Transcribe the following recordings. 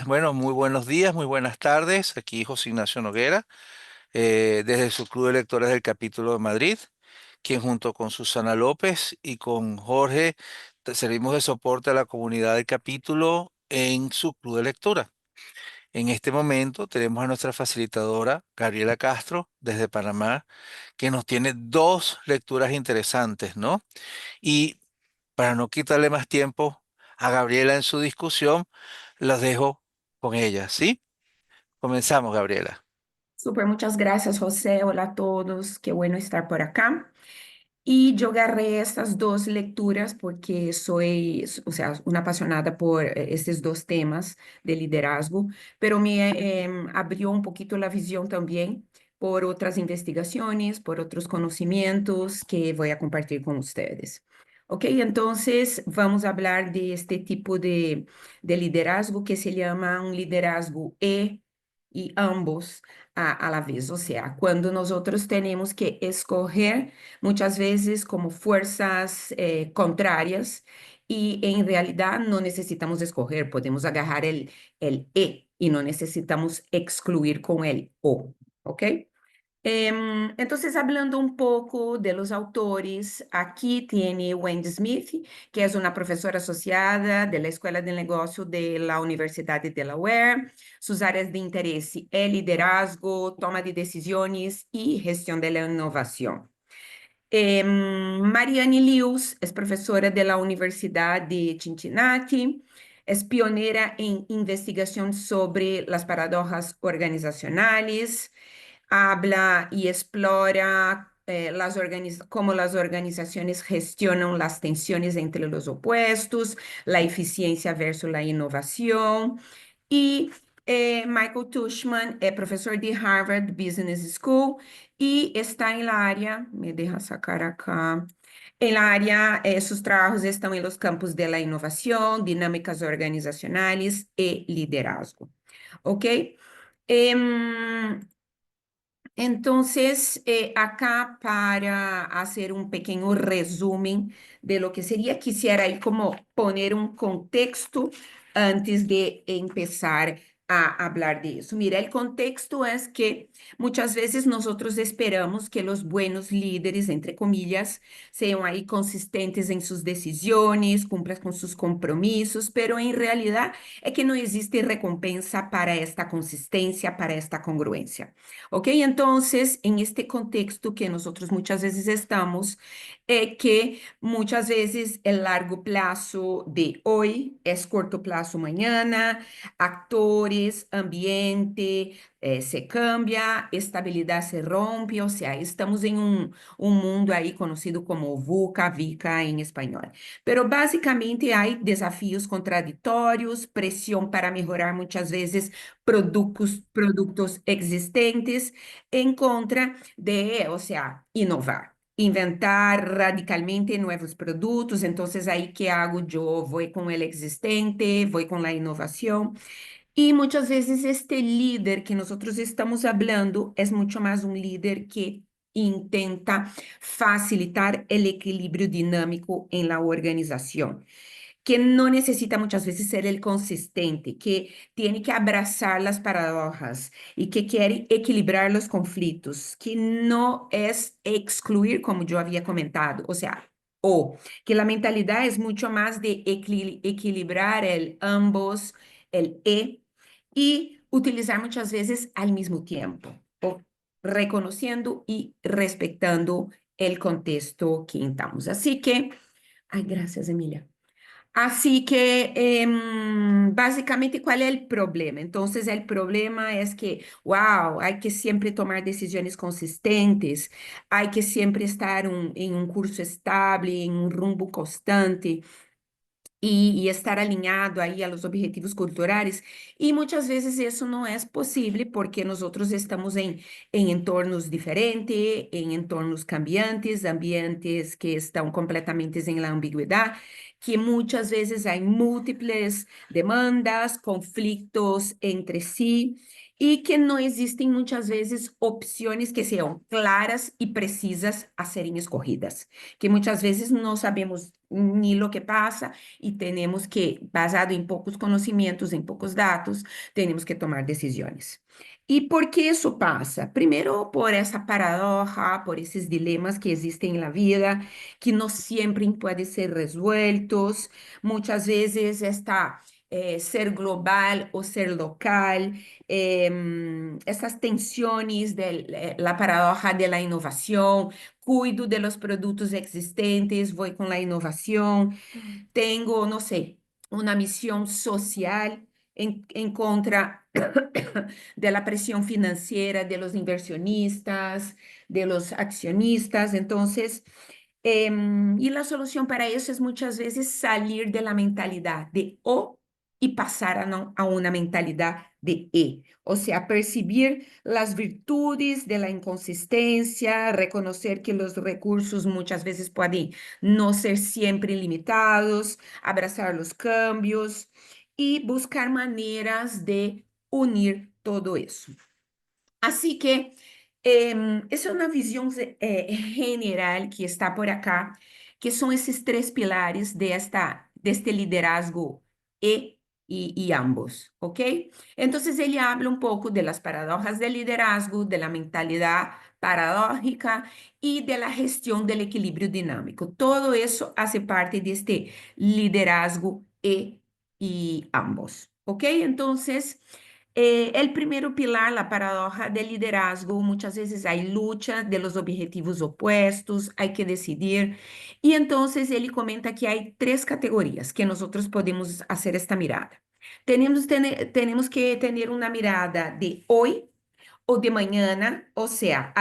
Bueno, muy buenos días, muy buenas tardes. Aquí José Ignacio Noguera, desde su Club de Lectores del Capítulo de Madrid, quien junto con Susana López y con Jorge servimos de soporte a la comunidad del capítulo en su Club de Lectura. En este momento tenemos a nuestra facilitadora, Gabriela Castro, desde Panamá, que nos tiene dos lecturas interesantes, ¿no? Y para no quitarle más tiempo a Gabriela en su discusión, los dejo con ella, ¿sí? Comenzamos, Gabriela. Súper, muchas gracias, José. Hola a todos, qué bueno estar por acá. Y yo agarré estas dos lecturas porque soy, o sea, una apasionada por estos dos temas de liderazgo, pero me abrió un poquito la visión también por otras investigaciones, por otros conocimientos que voy a compartir con ustedes. Ok, entonces vamos a hablar de este tipo de liderazgo que se llama un liderazgo y ambos a la vez. O sea, cuando nosotros tenemos que escoger muchas veces como fuerzas contrarias y en realidad no necesitamos escoger, podemos agarrar el y no necesitamos excluir con el o, ¿ok? Entonces, hablando un poco de los autores, aquí tiene Wendy Smith, que es una profesora asociada de la Escuela de Negocio de la Universidad de Delaware. Sus áreas de interés, es liderazgo, toma de decisiones y gestión de la innovación. Marianne Lewis es profesora de la Universidad de Cincinnati, es pionera en investigación sobre las paradojas organizacionales, habla y explora cómo las organizaciones gestionan las tensiones entre los opuestos, la eficiencia versus la innovación. Y Michael Tushman es profesor de Harvard Business School y está en la área, me deja sacar acá, en la área, sus trabajos están en los campos de la innovación, dinámicas organizacionales y liderazgo. ¿Ok? Em, entonces, acá para hacer un pequeño resumen de lo que sería, quisiera ahí como poner un contexto antes de empezar a hablar de eso. Mira, el contexto es que muchas veces nosotros esperamos que los buenos líderes, entre comillas, sean ahí consistentes en sus decisiones, cumplan con sus compromisos, pero en realidad es que no existe recompensa para esta consistencia, para esta congruencia. ¿Ok? Entonces, en este contexto que nosotros muchas veces estamos, que muchas veces el largo plazo de hoy es corto plazo mañana, actores, ambiente, se cambia, estabilidad se rompe, o sea, estamos en un mundo ahí conocido como VUCA, VICA en español. Pero básicamente hay desafíos contraditorios, presión para mejorar muchas veces productos existentes en contra de, o sea, innovar. Inventar radicalmente nuevos productos, entonces ahí qué hago yo, voy con el existente, voy con la innovación. Y muchas veces este líder que nosotros estamos hablando es mucho más un líder que intenta facilitar el equilibrio dinámico en la organización, que no necesita muchas veces ser el consistente, que tiene que abrazar las paradojas y que quiere equilibrar los conflictos, que no es excluir, como yo había comentado, o sea, o que la mentalidad es mucho más de equilibrar el ambos, el y utilizar muchas veces al mismo tiempo, o reconociendo y respetando el contexto que estamos. Así que, ay, gracias, Emilia. Así que básicamente, ¿cuál es el problema? Entonces, el problema es que, wow, hay que siempre tomar decisiones consistentes, hay que siempre estar en un curso estable, en un rumbo constante y estar alinhado aí a los objetivos culturales. Y muchas veces eso no es posible porque nosotros estamos en entornos diferentes, en entornos cambiantes, ambientes que estão completamente en la ambigüedad, que muchas veces hay múltiples demandas, conflictos entre sí. Y que no existen muchas veces opciones que sean claras y precisas a serem escogidas, que muchas veces no sabemos ni lo que pasa y tenemos que, basado en pocos conocimientos, en pocos datos, tenemos que tomar decisiones. ¿Y por qué eso pasa? Primero, por esa paradoja, por esos dilemas que existen en la vida, que no siempre pueden ser resueltos. Muchas veces está ser global o ser local, estas tensiones de la paradoja de la innovación. Cuido de los productos existentes, voy con la innovación, tengo, no sé, una misión social en contra de la presión financiera de los inversionistas, de los accionistas. Entonces, y la solución para eso es muchas veces salir de la mentalidad de O y pasar a, a una mentalidad de E. O sea, percibir las virtudes de la inconsistencia, reconocer que los recursos muchas veces pueden no ser siempre limitados, abrazar los cambios y buscar maneras de unir todo eso. Así que esa es una visión general que está por acá, que son esos tres pilares de este liderazgo E y ambos, ¿ok? Entonces, él habla un poco de las paradojas del liderazgo, de la mentalidad paradójica y de la gestión del equilibrio dinámico. Todo eso hace parte de este liderazgo E y ambos, ¿ok? Entonces... el primer pilar, la paradoja del liderazgo, muchas veces hay lucha de los objetivos opuestos, hay que decidir. Y entonces él comenta que hay tres categorías que nosotros podemos hacer esta mirada. Tenemos que tener una mirada de hoy o de mañana, o sea,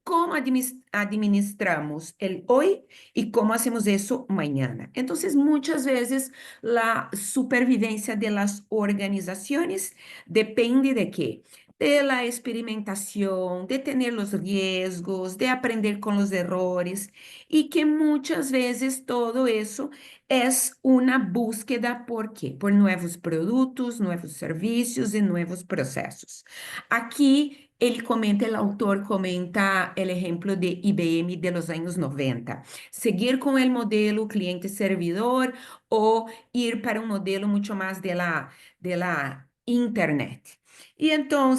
cómo administramos el hoy y cómo hacemos eso mañana. Entonces, muchas veces la supervivencia de las organizaciones depende de qué? De la experimentación, de tener los riesgos, de aprender con los errores y que muchas veces todo eso es una búsqueda, ¿por qué? Por nuevos productos, nuevos servicios y nuevos procesos. Aquí ele comenta, o autor comenta o exemplo de IBM de los anos 90. Seguir com o modelo cliente-servidor ou ir para um modelo muito mais de la internet. E então,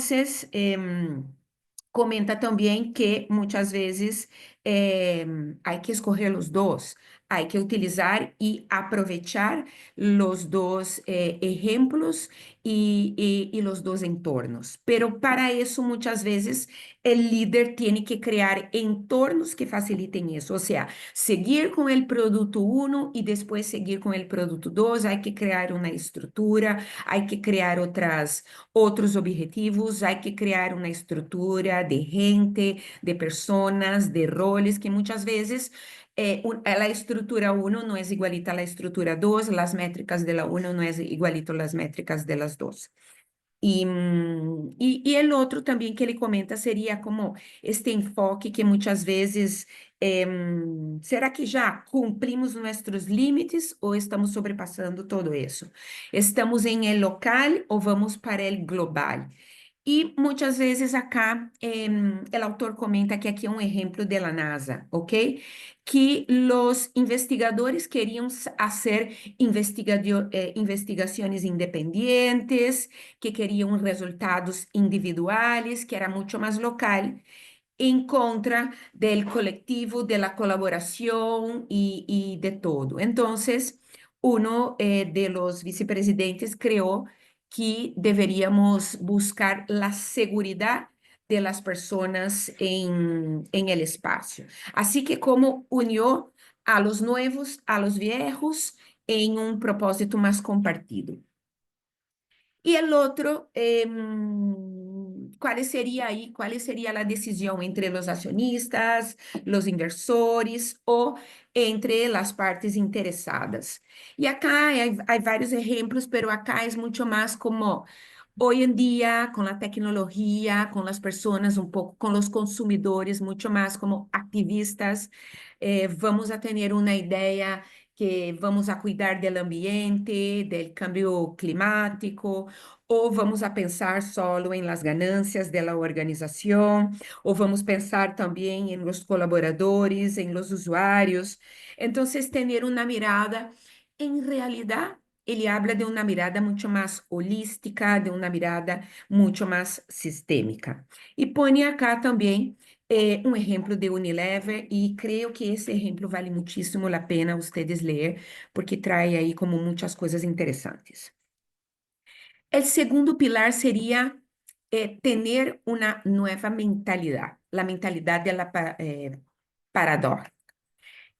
comenta também que muitas vezes há que escolher os dois, há que utilizar e aproveitar os dois exemplos y los dos entornos. Pero para eso muchas veces el líder tiene que crear entornos que faciliten eso. O sea, seguir con el producto uno y después seguir con el producto dos. Hay que crear una estructura, hay que crear otros objetivos, hay que crear una estructura de gente, de personas, de roles que muchas veces la estructura uno no es igualita a la estructura 2, las métricas de la uno no es igualito a las métricas de las dos. Y el otro también que le comenta sería como este enfoque que muchas veces, ¿será que ya cumplimos nuestros límites o estamos sobrepasando todo eso? ¿Estamos en el local o vamos para el global? Y muchas veces acá el autor comenta que aquí un ejemplo de la NASA, ¿ok? Que los investigadores querían hacer investigaciones independientes, que queriam resultados individuais, que era muito mais local, em contra del colectivo, de la colaboración y de todo. Entonces, uno de los vicepresidentes creó que deveríamos buscar la seguridad de las personas en el espacio. Así que como unió a los nuevos, a los viejos, en un propósito más compartido. Y el otro, ¿cuál sería ahí? ¿Cuál sería la decisión entre los accionistas, los inversores o entre las partes interesadas? Y acá hay varios ejemplos, pero acá es mucho más como hoy en día, con la tecnología, con las personas, un poco con los consumidores, mucho más como activistas, vamos a tener una idea que vamos a cuidar do ambiente, do cambio climático, ou vamos a pensar solo em las ganancias da organização, ou vamos pensar também em los colaboradores, em los usuários. Então, ter uma mirada, em realidade, ele habla de uma mirada muito mais holística, de uma mirada muito mais sistêmica. E põe acá também um exemplo de Unilever e creio que esse exemplo vale muitíssimo a pena vocês ler, porque traz aí como muitas coisas interessantes. O segundo pilar seria ter uma nova mentalidade, a mentalidade da parador.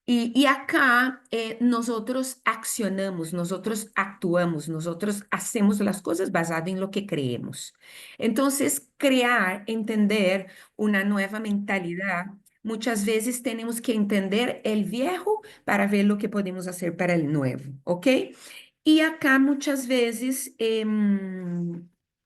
Y acá nosotros accionamos, nosotros actuamos, nosotros hacemos las cosas basado en lo que creemos. Entonces, crear, entender una nueva mentalidad, muchas veces tenemos que entender el viejo para ver lo que podemos hacer para el nuevo, ¿ok? Y acá muchas veces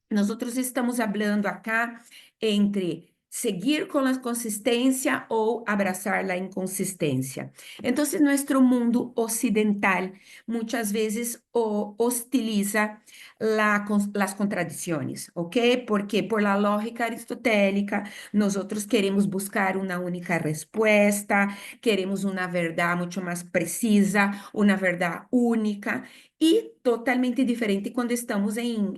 nosotros estamos hablando acá entre seguir con la consistencia o abrazar la inconsistência. Entonces, nuestro mundo occidental muchas veces hostiliza las contradicciones, ¿ok? Porque por la lógica aristotélica, nosotros queremos buscar una única respuesta, queremos una verdad mucho más precisa, una verdad única y totalmente diferente cuando estamos en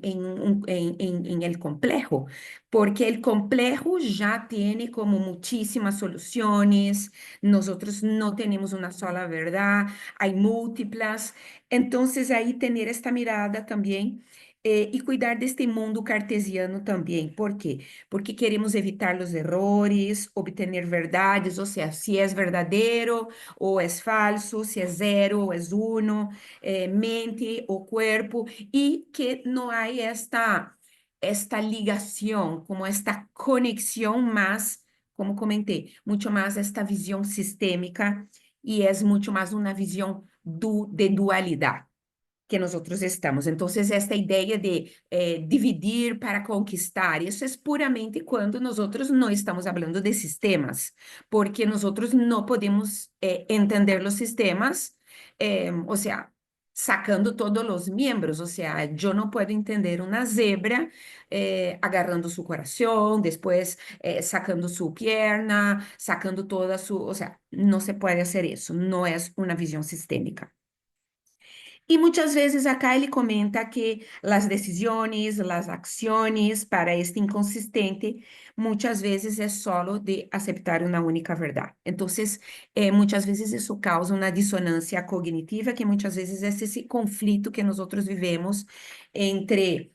el complejo, porque el complejo ya tiene como muchísimas soluciones, nosotros no tenemos una sola verdad, hay múltiplas, entonces ahí tener esta mirada también y cuidar de este mundo cartesiano también. ¿Por qué? Porque queremos evitar los errores, obtener verdades, o sea, si es verdadero o es falso, si es cero o es uno, mente o cuerpo, y que no hay esta ligação, como esta conexão, mas, como comentei, muito mais esta visão sistêmica e é muito mais uma visão de dualidade que nós outros estamos. Então, esta ideia de dividir para conquistar, isso é puramente quando nós outros não estamos falando de sistemas, porque nós outros não podemos entender os sistemas, ou seja, sacando todos os membros, ou seja, eu não posso entender uma zebra agarrando seu coração, depois sacando sua perna, sacando toda sua, ou seja, não se pode fazer isso, não é uma visão sistêmica. Y muchas veces acá él comenta que las decisiones, las acciones para este inconsistente muchas veces es solo de aceptar una única verdad. Entonces, muchas veces eso causa una disonancia cognitiva, que muchas veces es ese conflicto que nosotros vivemos entre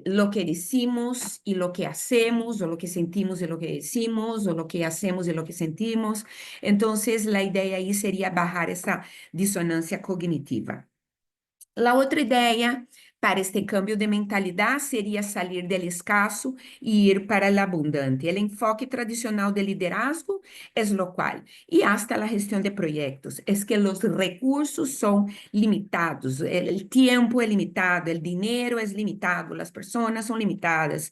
lo que decimos y lo que hacemos, o lo que sentimos y lo que decimos, o lo que hacemos y lo que sentimos. Entonces, la idea ahí sería bajar esa disonancia cognitiva. La outra ideia para este cambio de mentalidade seria sair do escasso e ir para o abundante. O enfoque tradicional de liderazgo é lo qual, e hasta a gestão de projetos, é que os recursos são limitados, o tempo é limitado, o dinheiro é limitado, as pessoas são limitadas.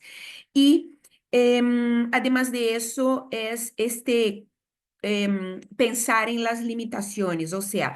E, además de eso, é este pensar em las limitações, ou seja,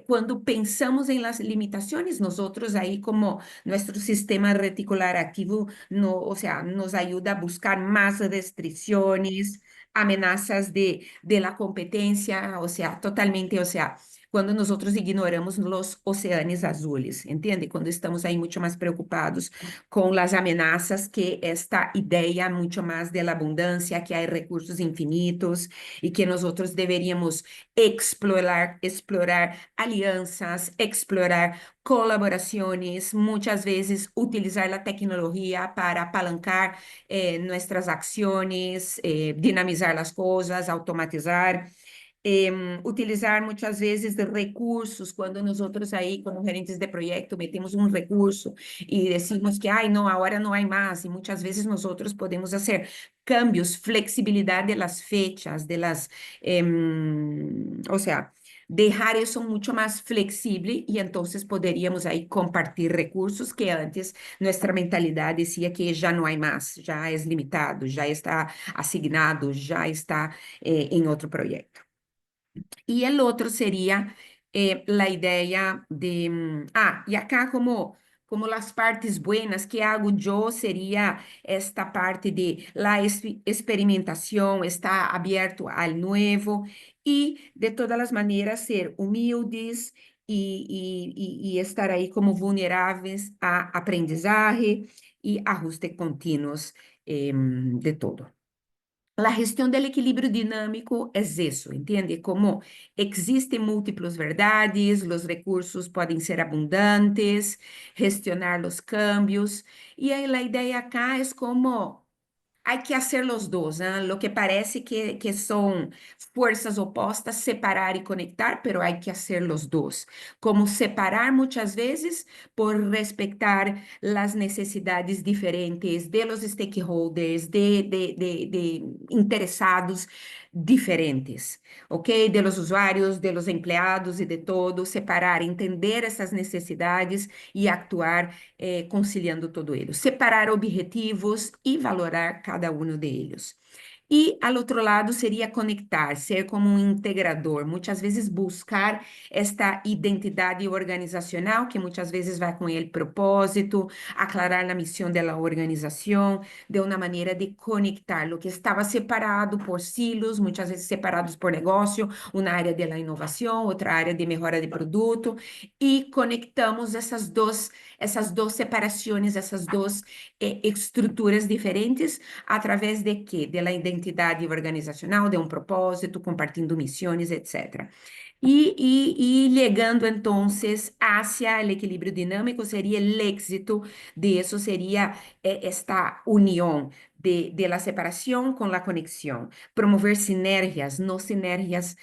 quando pensamos em las limitações, nós outros aí como nosso sistema reticular ativo, no, ou seja, nos ajuda a buscar mais restrições, amenazas de la competência, ou seja, totalmente, ou seja, quando nós outros ignoramos os oceanos azuis, entende? Quando estamos aí muito mais preocupados com as ameaças que esta ideia muito mais de la abundância, que há recursos infinitos, e que nós outros deveríamos explorar alianças, explorar colaborações, muitas vezes utilizar a tecnologia para apalancar nossas ações, dinamizar as coisas, automatizar. Utilizar muitas vezes de recursos, quando nós outros aí, como gerentes de projeto, metemos um recurso e decimos que, ai, não, agora não há mais, e muitas vezes nós outros podemos fazer cambios, flexibilidade das fechas, ou seja, dejar isso muito mais flexível e então poderíamos aí compartilhar recursos que antes nossa mentalidade dizia que já não há mais, já é limitado, já está assignado, já está em outro projeto. E o outro seria la idea de, y acá como las partes buenas que hago yo sería esta parte de la experimentación, estar abierto al nuevo y de todas las maneras ser humildes y estar ahí como vulneráveis a aprendizaje y ajuste continuos de todo. La gestión del equilibrio dinámico es eso, ¿entiende? Como existen múltiples verdades, los recursos pueden ser abundantes, gestionar los cambios. Y ahí la idea acá es como hay que hacer los dos, ¿ah? Lo que parece que son fuerzas opostas, separar y conectar, pero hay que hacer los dos. Como separar muchas veces por respetar las necesidades diferentes de los stakeholders, de interessados diferentes, ¿ok? De los usuarios, de los empleados y de todo, separar, entender essas necessidades e actuar conciliando todo ello. Separar objetivos e valorar cada um deles. E, ao outro lado, seria conectar, ser como um integrador, muitas vezes buscar esta identidade organizacional, que muitas vezes vai com ele propósito, aclarar a missão da organização, de uma maneira de conectar o que estava separado por silos, muitas vezes separados por negócio, uma área de inovação, outra área de melhora de produto, e conectamos essas duas separações, essas duas estruturas diferentes, através de quê? De la identidade organizacional, de um propósito, compartilhando missões, etc. E llegando entonces hacia el equilibrio dinámico sería el éxito de eso, sería esta unión de la separación con la conexión, promover sinergias, no sinergias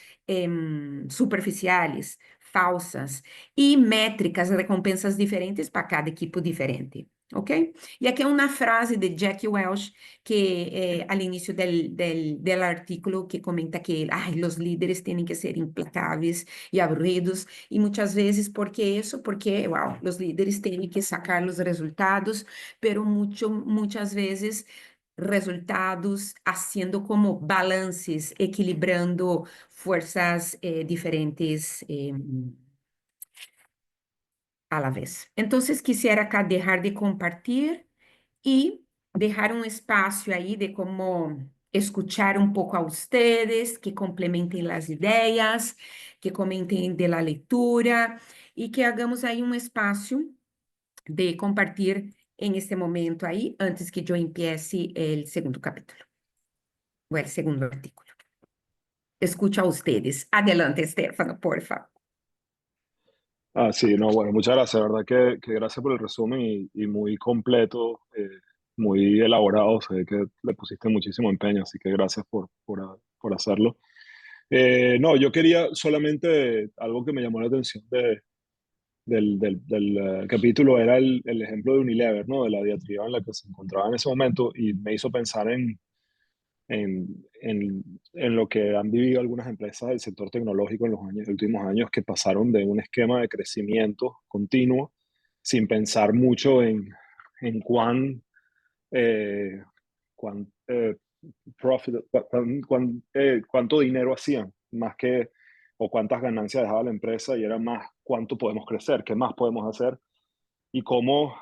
superficiales, falsas, y métricas, recompensas diferentes para cada equipo diferente. ¿Ok? Y aquí hay una frase de Jack Welch que al inicio del artículo que comenta que ay, los líderes tienen que ser implacables y aburridos, y muchas veces, ¿por qué eso? Porque, wow, los líderes tienen que sacar los resultados, pero muchas veces resultados haciendo como balances, equilibrando fuerzas diferentes a la vez. Entonces, quisiera acá dejar de compartir y dejar un espacio ahí de cómo escuchar un poco a ustedes, que complementen las ideas, que comenten de la lectura y que hagamos ahí un espacio de compartir en este momento ahí, antes que yo empiece el segundo capítulo o el segundo artículo. Escucho a ustedes. Adelante, Estefano, por favor. Ah, sí, no, bueno, muchas gracias, la verdad que gracias por el resumen y muy completo, muy elaborado, sé que le pusiste muchísimo empeño, así que gracias por hacerlo. No, yo quería solamente algo que me llamó la atención del capítulo, era el ejemplo de Unilever, ¿no? De la diatriba en la que se encontraba en ese momento y me hizo pensar en lo que han vivido algunas empresas del sector tecnológico en los últimos años que pasaron de un esquema de crecimiento continuo sin pensar mucho en eh, cuán profit, cuánto dinero hacían, más que o cuántas ganancias dejaba la empresa y era más cuánto podemos crecer, qué más podemos hacer y cómo,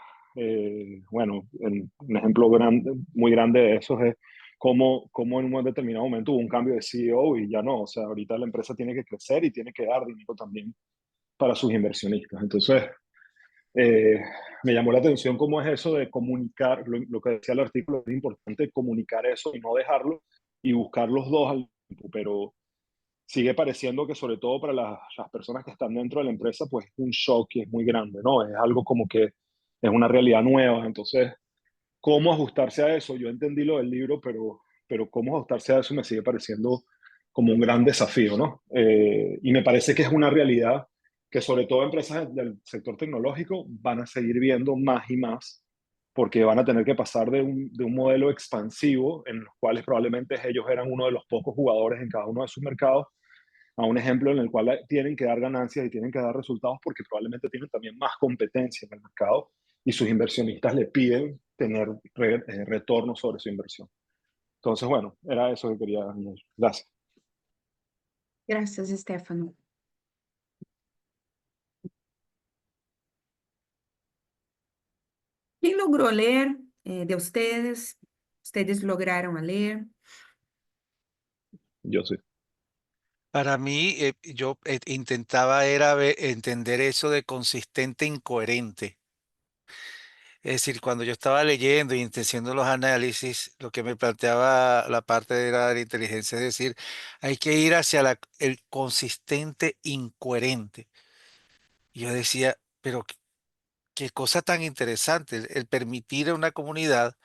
bueno, un ejemplo muy grande de eso es cómo en un determinado momento hubo un cambio de CEO y ya no, o sea, ahorita la empresa tiene que crecer y tiene que dar dinero también para sus inversionistas. Entonces, eh, me llamó la atención cómo es eso de comunicar, lo que decía el artículo, es importante comunicar eso y no dejarlo y buscar los dos al tiempo, pero sigue pareciendo que sobre todo para las personas que están dentro de la empresa, pues es un shock y es muy grande, ¿no? Es algo como que es una realidad nueva. Entonces, ¿cómo ajustarse a eso? Yo entendí lo del libro, pero cómo ajustarse a eso me sigue pareciendo como un gran desafío, ¿no? Y me parece que es una realidad que sobre todo empresas del sector tecnológico van a seguir viendo más y más, porque van a tener que pasar de un modelo expansivo en los cuales probablemente ellos eran uno de los pocos jugadores en cada uno de sus mercados, a un ejemplo en el cual tienen que dar ganancias y tienen que dar resultados porque probablemente tienen también más competencia en el mercado y sus inversionistas le piden tener retorno sobre su inversión. Entonces, bueno, era eso que quería añadir. Gracias. Gracias, Estefano. ¿Quién logró leer de ustedes? ¿Ustedes lograron leer? Yo sí. Para mí, yo intentaba era entender eso de consistente e incoherente. Es decir, cuando yo estaba leyendo y haciendo los análisis, lo que me planteaba la parte de la inteligencia es decir, hay que ir hacia el consistente incoherente. Y yo decía, pero qué cosa tan interesante, el permitir a una comunidad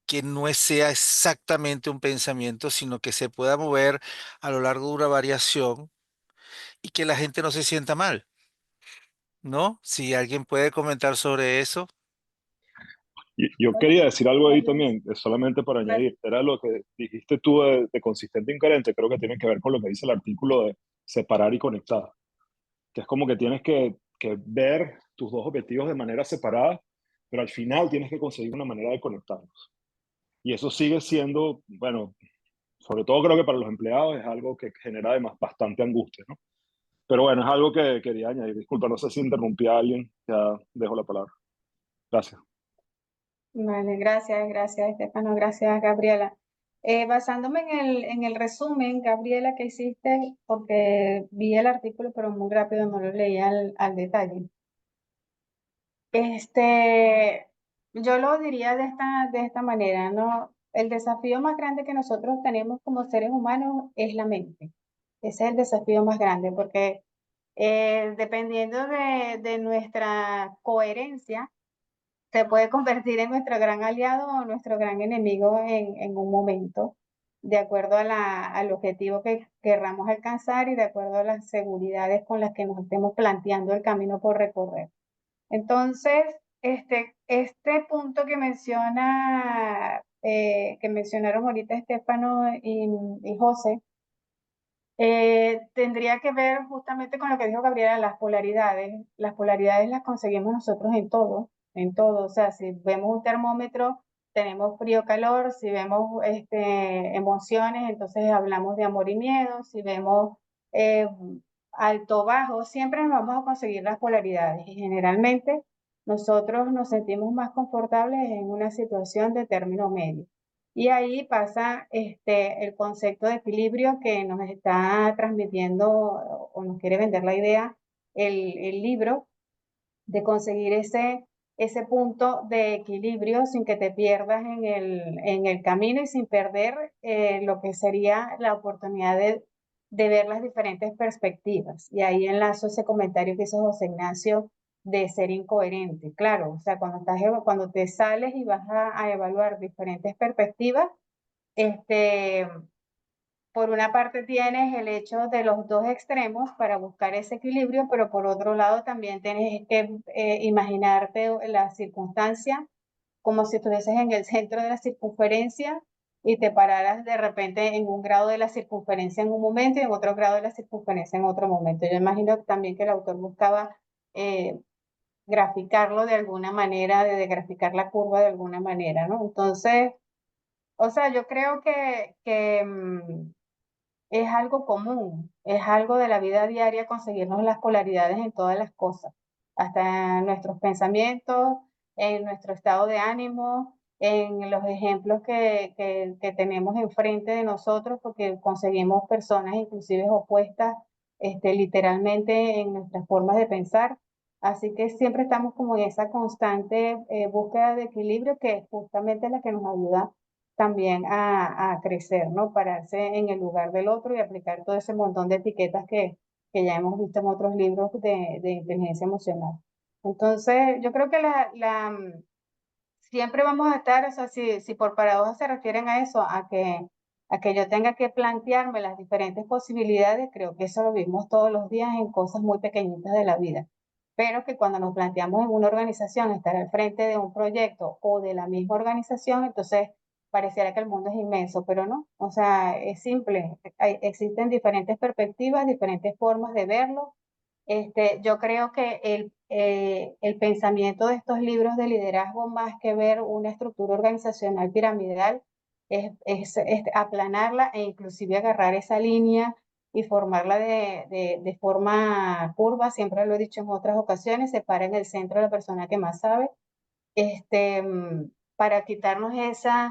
que no sea exactamente un pensamiento, sino que se pueda mover a lo largo de una variación y que la gente no se sienta mal, ¿no? Si alguien puede comentar sobre eso. Y yo quería decir algo ahí también, solamente para añadir, era lo que dijiste tú de consistente e incoherente, creo que tiene que ver con lo que dice el artículo de separar y conectar, que es como que tienes que ver tus dos objetivos de manera separada, pero al final tienes que conseguir una manera de conectarlos. Y eso sigue siendo, bueno, sobre todo creo que para los empleados es algo que genera además bastante angustia, ¿no? Pero bueno, es algo que quería añadir. Disculpa, no sé si interrumpí a alguien, ya dejo la palabra. Gracias. Vale, gracias, Estefano, gracias, Gabriela. Basándome en el resumen, Gabriela, que hiciste, porque vi el artículo, pero muy rápido no lo leí al detalle. Yo lo diría de esta manera, ¿no? El desafío más grande que nosotros tenemos como seres humanos es la mente. Ese es el desafío más grande, porque dependiendo de nuestra coherencia, se puede convertir en nuestro gran aliado o nuestro gran enemigo en un momento, de acuerdo al objetivo que querramos alcanzar y de acuerdo a las seguridades con las que nos estemos planteando el camino por recorrer. Entonces, este punto que que mencionaron ahorita Estefano y José, tendría que ver justamente con lo que dijo Gabriela, las polaridades. Las polaridades las conseguimos nosotros en todo, en todo. O sea, si vemos un termómetro, tenemos frío, calor. Si vemos emociones, entonces hablamos de amor y miedo. Si vemos eh, alto, bajo, siempre nos vamos a conseguir las polaridades. Y generalmente nosotros nos sentimos más confortables en una situación de término medio. Y ahí pasa el concepto de equilibrio que nos está transmitiendo o nos quiere vender la idea el libro, de conseguir ese punto de equilibrio sin que te pierdas en el camino y sin perder lo que sería la oportunidad de ver las diferentes perspectivas. Y ahí enlazo ese comentario que hizo José Ignacio de ser incoherente. Claro, o sea, cuando te sales y vas a evaluar diferentes perspectivas, este, por una parte tienes el hecho de los dos extremos para buscar ese equilibrio, pero por otro lado también tienes que imaginarte la circunstancia como si estuvieses en el centro de la circunferencia y te pararas de repente en un grado de la circunferencia en un momento y en otro grado de la circunferencia en otro momento. Yo imagino también que el autor buscaba graficarlo de alguna manera, de graficar la curva de alguna manera, ¿no? Entonces, o sea, yo creo que es algo común, es algo de la vida diaria conseguirnos las polaridades en todas las cosas, hasta en nuestros pensamientos, en nuestro estado de ánimo, en los ejemplos que tenemos enfrente de nosotros, porque conseguimos personas inclusive opuestas, literalmente en nuestras formas de pensar. Así que siempre estamos como en esa constante búsqueda de equilibrio que es justamente la que nos ayuda también a crecer, ¿no? Pararse en el lugar del otro y aplicar todo ese montón de etiquetas que ya hemos visto en otros libros de inteligencia emocional. Entonces, yo creo que siempre vamos a estar, o sea, si por paradoja se refieren a eso, a que yo tenga que plantearme las diferentes posibilidades, creo que eso lo vivimos todos los días en cosas muy pequeñitas de la vida. Pero que cuando nos planteamos en una organización estar al frente de un proyecto o de la misma organización, entonces pareciera que el mundo es inmenso, pero no, o sea, es simple. Existen diferentes perspectivas, diferentes formas de verlo. Yo creo que el pensamiento de estos libros de liderazgo, más que ver una estructura organizacional piramidal, es aplanarla e inclusive agarrar esa línea y formarla de forma curva. Siempre lo he dicho en otras ocasiones, se para en el centro de la persona que más sabe para quitarnos esas,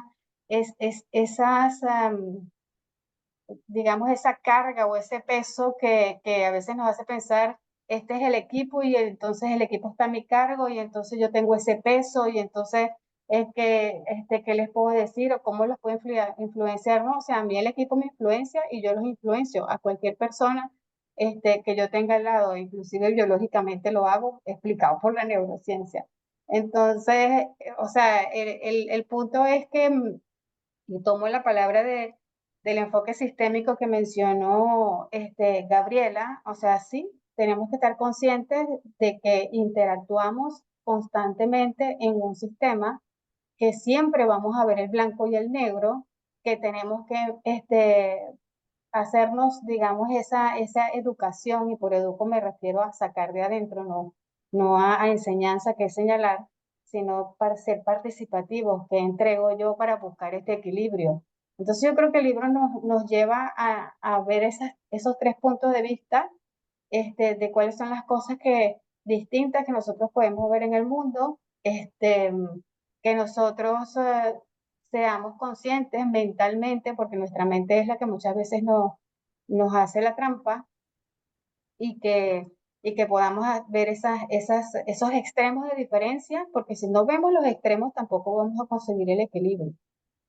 digamos, esa carga o ese peso que a veces nos hace pensar, este es el equipo y entonces el equipo está a mi cargo y entonces yo tengo ese peso y entonces es que, ¿qué les puedo decir o cómo los puedo influenciar? No, o sea, a mí el equipo me influencia y yo los influencio a cualquier persona que yo tenga al lado, inclusive biológicamente lo hago, explicado por la neurociencia. Entonces, o sea, el punto es que y tomo la palabra del enfoque sistémico que mencionó Gabriela, o sea, sí, tenemos que estar conscientes de que interactuamos constantemente en un sistema, que siempre vamos a ver el blanco y el negro, que tenemos que hacernos, digamos, esa educación, y por educo me refiero a sacar de adentro, no a enseñanza, que es señalar, sino para ser participativos, que entrego yo para buscar este equilibrio. Entonces yo creo que el libro nos lleva a ver esos tres puntos de vista, de cuáles son las cosas distintas que nosotros podemos ver en el mundo, que nosotros seamos conscientes mentalmente, porque nuestra mente es la que muchas veces nos hace la trampa, y que podamos ver esos extremos de diferencia, porque si no vemos los extremos tampoco vamos a conseguir el equilibrio.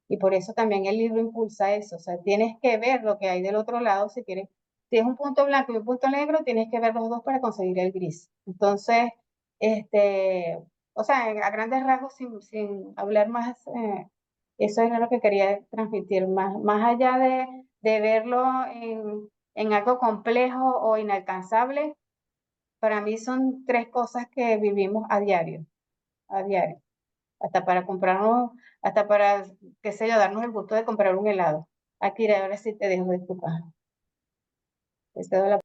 Y por eso también el libro impulsa eso, o sea, tienes que ver lo que hay del otro lado si quieres. Si es un punto blanco y un punto negro, tienes que ver los dos para conseguir el gris. Entonces, o sea, a grandes rasgos, sin hablar más, eso era lo que quería transmitir, más allá de verlo en algo complejo o inalcanzable. Para mí son tres cosas que vivimos a diario, hasta para comprarnos, hasta para, qué sé yo, darnos el gusto de comprar un helado. Aquí, ahora sí te dejo, disculpa. Te cedo la...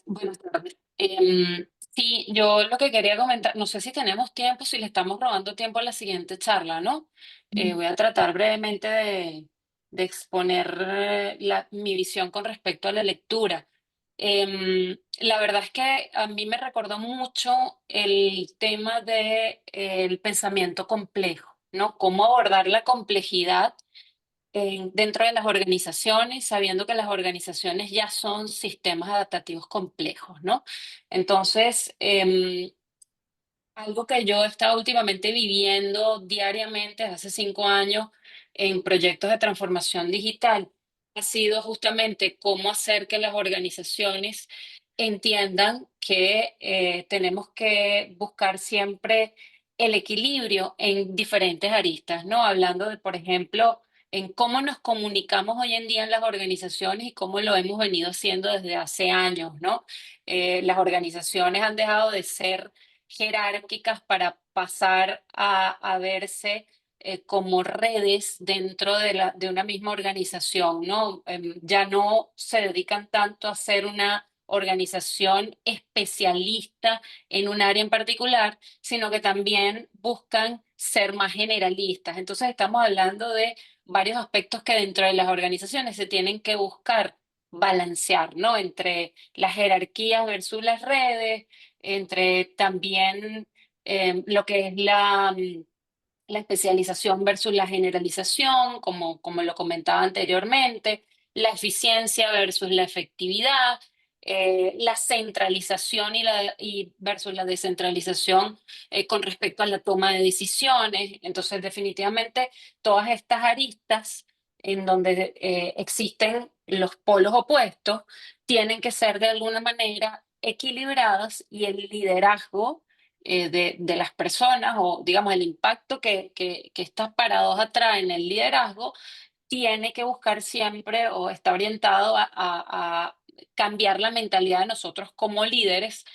Buenas tardes. Sí, yo lo que quería comentar, no sé si tenemos tiempo, si le estamos robando tiempo a la siguiente charla, ¿no? Voy a tratar brevemente de exponer mi visión con respecto a la lectura. La verdad es que a mí me recordó mucho el tema del pensamiento complejo, ¿no? Cómo abordar la complejidad dentro de las organizaciones, sabiendo que las organizaciones ya son sistemas adaptativos complejos, ¿no? Entonces, algo que yo he estado últimamente viviendo diariamente desde hace 5 años en proyectos de transformación digital ha sido justamente cómo hacer que las organizaciones entiendan que tenemos que buscar siempre el equilibrio en diferentes aristas, ¿no? Hablando de, por ejemplo, en cómo nos comunicamos hoy en día en las organizaciones y cómo lo hemos venido haciendo desde hace años, ¿no? Las organizaciones han dejado de ser jerárquicas para pasar a verse como redes dentro de una misma organización, ¿no? Ya no se dedican tanto a ser una organización especialista en un área en particular, sino que también buscan ser más generalistas. Entonces estamos hablando de varios aspectos que dentro de las organizaciones se tienen que buscar balancear, ¿no? Entre las jerarquías versus las redes, entre también lo que es la especialización versus la generalización, como lo comentaba anteriormente, la eficiencia versus la efectividad, la centralización y versus la descentralización con respecto a la toma de decisiones. Entonces, definitivamente, todas estas aristas en donde existen los polos opuestos tienen que ser de alguna manera equilibradas, y el liderazgo de las personas, o digamos el impacto que esta paradoja trae en el liderazgo, tiene que buscar siempre o está orientado a cambiar la mentalidad de nosotros como líderes,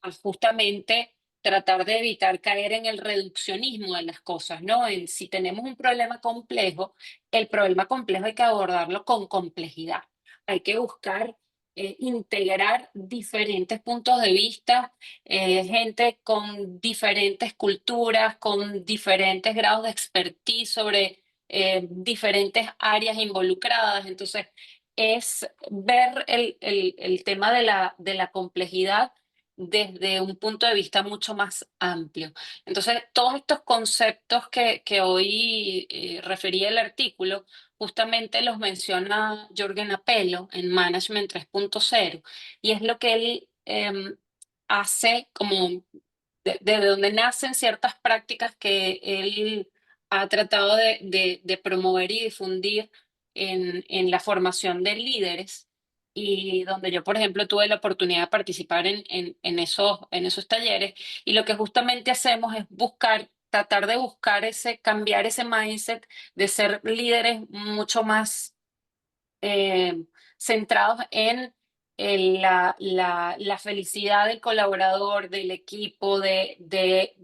a justamente tratar de evitar caer en el reduccionismo de las cosas, ¿no? Si tenemos un problema complejo, el problema complejo hay que abordarlo con complejidad. Hay que buscar integrar diferentes puntos de vista, gente con diferentes culturas, con diferentes grados de expertise sobre diferentes áreas involucradas. Entonces, es ver el tema de la complejidad desde un punto de vista mucho más amplio. Entonces, todos estos conceptos que hoy refería el artículo, justamente los menciona Jorgen Apelo en Management 3.0, y es lo que él hace como de donde nacen ciertas prácticas que él ha tratado de promover y difundir en la formación de líderes, y donde yo, por ejemplo, tuve la oportunidad de participar en esos talleres, y lo que justamente hacemos es tratar de buscar cambiar ese mindset de ser líderes mucho más eh, centrados en la felicidad del colaborador, del equipo, de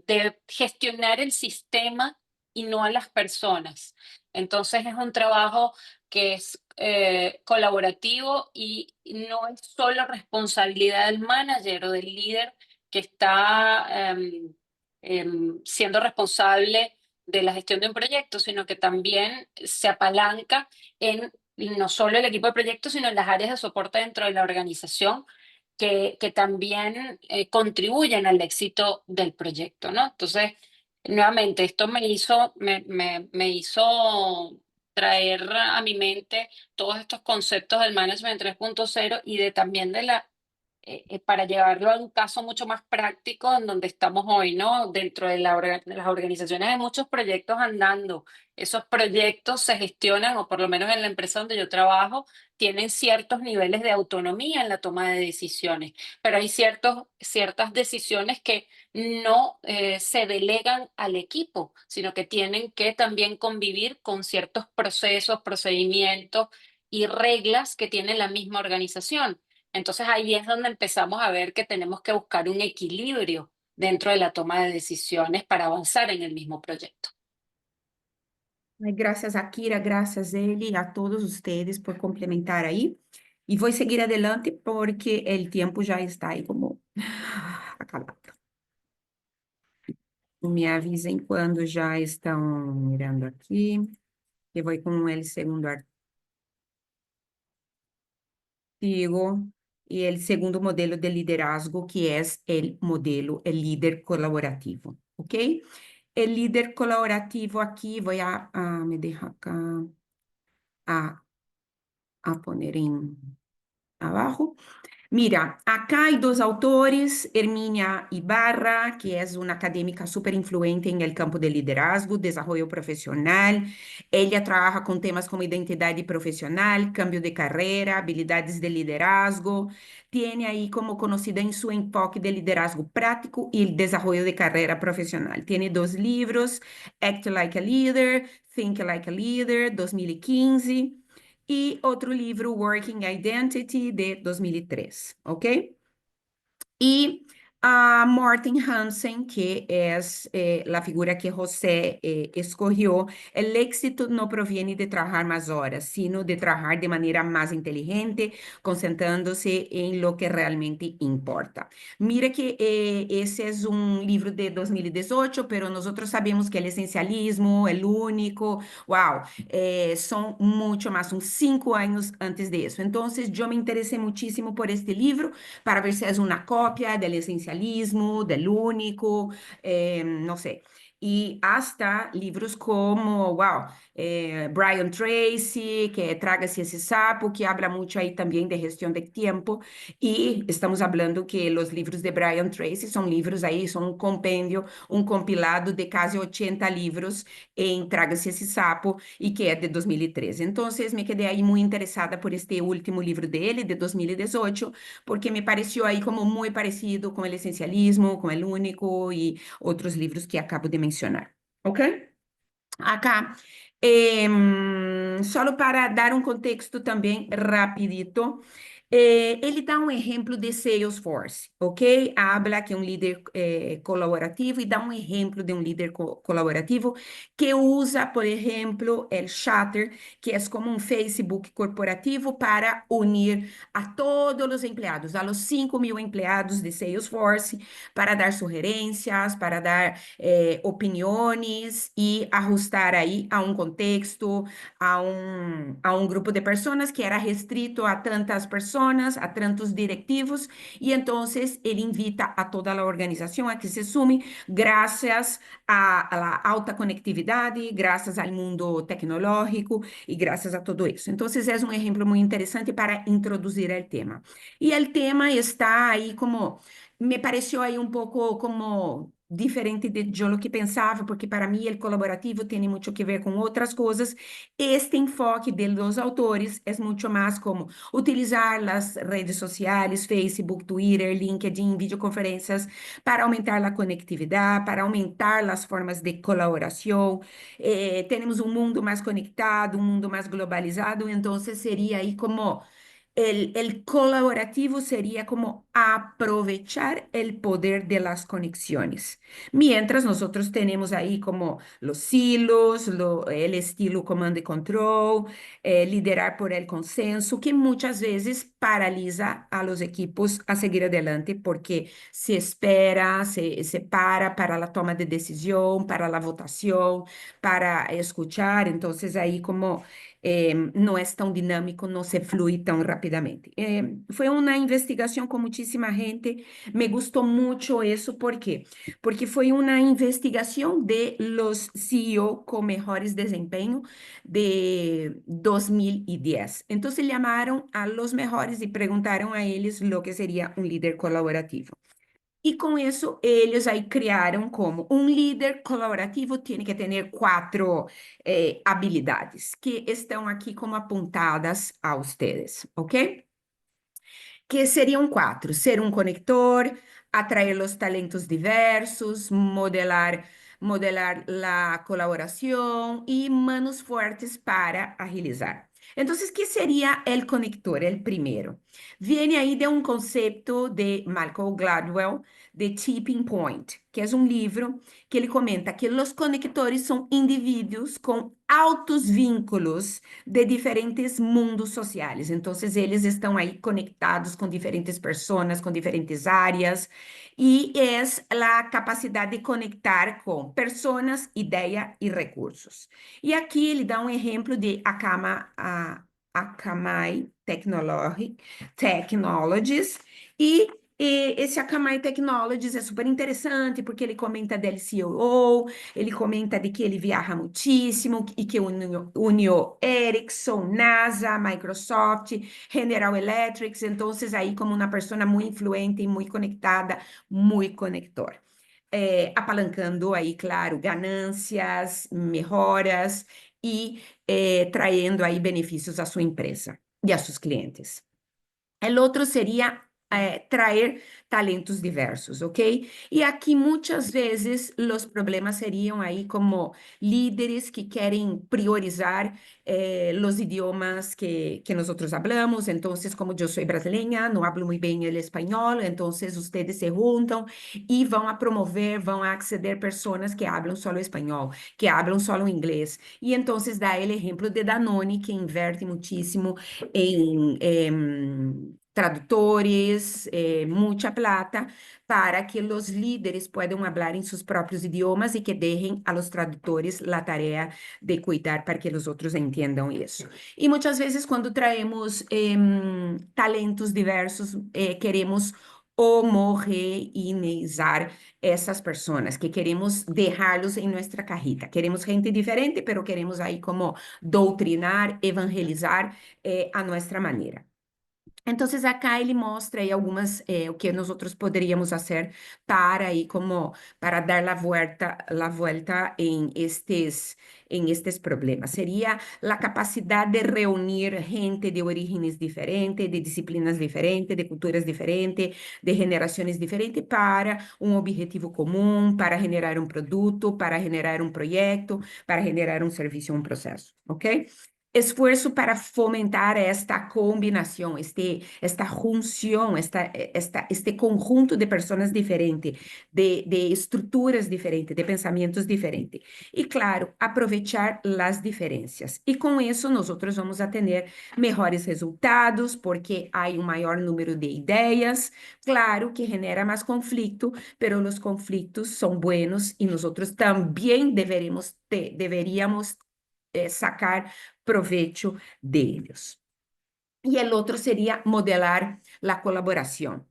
gestionar el sistema y no a las personas. Entonces es un trabajo que es colaborativo y no es solo responsabilidad del manager o del líder que está siendo responsable de la gestión de un proyecto, sino que también se apalanca en no solo el equipo de proyectos, sino en las áreas de soporte dentro de la organización que también contribuyen al éxito del proyecto, ¿no? Entonces, nuevamente, esto me hizo traer a mi mente todos estos conceptos del Management 3.0 y también para llevarlo a un caso mucho más práctico en donde estamos hoy, ¿no? Dentro de de las organizaciones hay muchos proyectos andando. Esos proyectos se gestionan, o por lo menos en la empresa donde yo trabajo, tienen ciertos niveles de autonomía en la toma de decisiones, pero hay ciertas decisiones que no se delegan al equipo, sino que tienen que también convivir con ciertos procesos, procedimientos y reglas que tiene la misma organización. Entonces ahí es donde empezamos a ver que tenemos que buscar un equilibrio dentro de la toma de decisiones para avanzar en el mismo proyecto. Ay, gracias a Kira, gracias Eli, a todos ustedes por complementar ahí. Y voy a seguir adelante porque el tiempo ya está ahí como acabado. Me avisem quando já estão mirando aqui, que vou com el segundo artigo e el segundo modelo de liderazgo, que é el líder colaborativo, ¿ok? El líder colaborativo aqui, vou me deixar acá a poner em abaixo. Mira, acá hay dos autores, Herminia Ibarra, que es una académica súper influente en el campo de liderazgo, desarrollo profesional. Ella trabaja con temas como identidad profesional, cambio de carrera, habilidades de liderazgo. Tiene ahí como conocida en su enfoque de liderazgo práctico y el desarrollo de carrera profesional. Tiene dos libros, Act Like a Leader, Think Like a Leader, 2015. E outro livro, Working Identity, de 2003, ok? Y a Morten Hansen, que es la figura que José escogió, el éxito no proviene de trabajar más horas, sino de trabajar de manera más inteligente, concentrándose en lo que realmente importa. Mira que ese es un libro de 2018, pero nosotros sabemos que el esencialismo, el único, wow, son mucho más, son 5 años antes de eso. Entonces yo me interesé muchísimo por este libro para ver si es una copia del esencialismo, del único, no sé. Y hasta libros como, wow, Brian Tracy, que Trágase ese sapo, que habla mucho ahí también de gestión de tiempo. Y estamos hablando que los libros de Brian Tracy son libros ahí, son un compendio, un compilado de casi 80 libros en Trágase ese sapo y que es de 2013. Entonces me quedé ahí muy interesada por este último libro de él, de 2018, porque me pareció ahí como muy parecido con el esencialismo, con el único y otros libros que acabo de mencionar. ¿Ok? Acá, solo para dar um contexto também rapidito, ele dá um exemplo de Salesforce, ok? Habla que é um líder colaborativo e dá um exemplo de um líder colaborativo que usa, por exemplo, el Chatter, que é como um Facebook corporativo para unir a todos os empregados, a los 5.000 empleados de Salesforce, para dar sugerências, para dar opiniões e ajustar aí a um contexto, a um grupo de pessoas que era restrito a tantas pessoas personas, a tantos directivos, y entonces él invita a toda la organización a que se sume gracias a la alta conectividad, gracias al mundo tecnológico y gracias a todo eso. Entonces es un ejemplo muy interesante para introducir el tema. Y el tema está ahí como, me pareció ahí un poco como diferente de yo lo que pensaba, porque para mí el colaborativo tiene mucho que ver con otras cosas. Este enfoque de los autores es mucho más como utilizar las redes sociales, Facebook, Twitter, LinkedIn, videoconferencias, para aumentar la conectividad, para aumentar las formas de colaboración. Tenemos un mundo más conectado, un mundo más globalizado, entonces sería ahí como el colaborativo sería como aprovechar el poder de las conexiones. Mientras nosotros tenemos ahí como los silos, el estilo command and control, liderar por el consenso, que muchas veces paraliza a los equipos a seguir adelante porque se espera, se para la toma de decisión, para la votación, para escuchar. Entonces ahí como no es tan dinámico, no se fluye tan rápidamente. Fue una investigación con muchísima gente, me gustó mucho eso, ¿por qué? Porque fue una investigación de los CEO con mejores desempeños de 2010. Entonces llamaron a los mejores y preguntaron a ellos lo que sería un líder colaborativo. Y con eso ellos ahí crearon como un líder colaborativo tiene que tener cuatro habilidades que estão aqui como apontadas a ustedes, ¿ok? Que seriam quatro: ser um conector, atrair os talentos diversos, modelar a colaboração e manos fortes para agilizar. Então, ¿qué seria o conector? El primeiro. Viene aí de um conceito de Malcolm Gladwell, de Tipping Point, que é um livro que ele comenta que os conectores são indivíduos com altos vínculos de diferentes mundos sociais. Então, eles estão aí conectados com diferentes pessoas, com diferentes áreas, e é a capacidade de conectar com pessoas, ideia e recursos. E aqui ele dá um exemplo de Akamai Technologies, e esse Akamai Technologies é super interessante porque ele comenta dele CEO, ele comenta de que ele viaja muitíssimo e que uniu Ericsson, NASA, Microsoft, General Electric, então aí como uma pessoa muito influente e muito conectada, muito conector. Apalancando aí, claro, ganâncias, melhoras e trayendo aí benefícios à sua empresa e a seus clientes. El outro seria traer talentos diversos, ¿ok? Y aquí muchas veces los problemas serían ahí como líderes que quieren priorizar los idiomas que nosotros hablamos. Entonces, como yo soy brasileña, no hablo muy bien el español, entonces ustedes se juntan y van a promover, van a acceder personas que hablan solo español, que hablan solo inglés. Y entonces da el ejemplo de Danone, que invierte muchísimo en tradutores, mucha plata, para que os líderes puedan hablar em seus próprios idiomas e que dejen a los tradutores la tarea de cuidar para que os outros entendam isso. E muitas vezes, quando traemos talentos diversos, queremos homogeneizar essas pessoas, que queremos dejarlos em nossa cajita. Queremos gente diferente, pero queremos aí como doutrinar, evangelizar a nossa maneira. Então, acá ele mostra aí algumas, o que nós outros poderíamos fazer para aí como para dar la vuelta em estes problemas. Seria a capacidade de reunir gente de origens diferentes, de disciplinas diferentes, de culturas diferentes, de gerações diferentes para um objetivo comum, para generar um produto, para generar um projeto, para generar um serviço, um processo, ok? Esfuerzo para fomentar esta combinación, esta junción, este conjunto de personas diferentes, de estructuras diferentes, de pensamientos diferentes. Y claro, aprovechar las diferencias. Y con eso nosotros vamos a tener mejores resultados porque hay un mayor número de ideas. Claro que genera más conflicto, pero los conflictos son buenos y nosotros también deveríamos sacar provecho deles. y el otro sería modelar la colaboración.